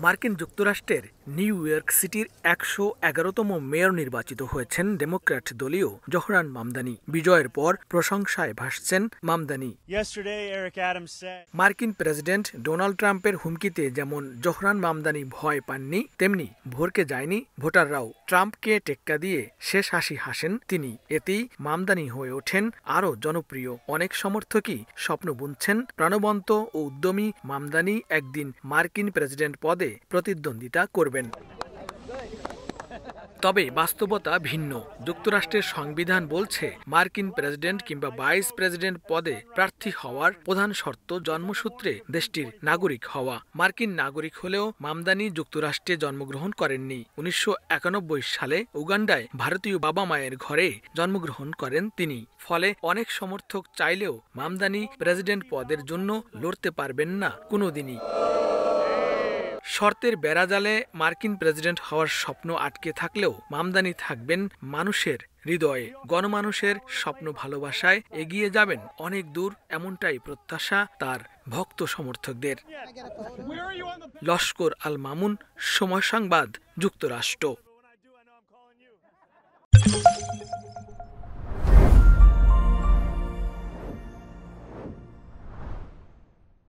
মার্কিন যুক্তরাষ্ট্রের new York সিটির ১১১তম মেয়র নির্বাচিত হয়েছেন ডেমোক্র্যাট দলীয় জোহরান মামদানি। বিজয়ের পর প্রশংসায় ভাসছেন মামদানি। মার্কিন প্রেসিডেন্ট ডোনাল্ড ট্রাম্পের হুমকিতে যেমন জোহরান মামদানি ভয় পাননি, তেমনি ভরকে যায়নি ভোটাররাও। ট্রাম্পকে টেক্কা দিয়ে শেষ হাসি হাসেন তিনি। এতেই মামদানি হয়ে ওঠেন আরও জনপ্রিয়। অনেক সমর্থকই স্বপ্ন বুনছেন প্রাণবন্ত ও উদ্যমী মামদানি একদিন মার্কিন প্রেসিডেন্ট পদে প্রতিদ্বন্দ্বিতা করবেন। তবে বাস্তবতা ভিন্ন। যুক্তরাষ্ট্রের সংবিধান বলছে মার্কিন প্রেসিডেন্ট কিংবা ভাইস প্রেসিডেন্ট পদে প্রার্থী হওয়ার প্রধান শর্ত জন্মসূত্রে দেশটির নাগরিক হওয়া। মার্কিন নাগরিক হলেও মামদানি যুক্তরাষ্ট্রে জন্মগ্রহণ করেননি। ১৯৯১ সালে উগান্ডায় ভারতীয় বাবা মায়ের ঘরে জন্মগ্রহণ করেন তিনি। ফলে অনেক সমর্থক চাইলেও মামদানি প্রেসিডেন্ট পদের জন্য লড়তে পারবেন না কোনোদিনই। শর্তের বেড়াজালে মার্কিন প্রেসিডেন্ট হওয়ার স্বপ্ন আটকে থাকলেও মামদানি থাকবেন মানুষের হৃদয়ে। গণমানুষের স্বপ্ন ভালোবাসায় এগিয়ে যাবেন অনেক দূর, এমনটাই প্রত্যাশা তার ভক্ত সমর্থকদের। লস্কর আল মামুন, সময় সংবাদ, যুক্তরাষ্ট্র।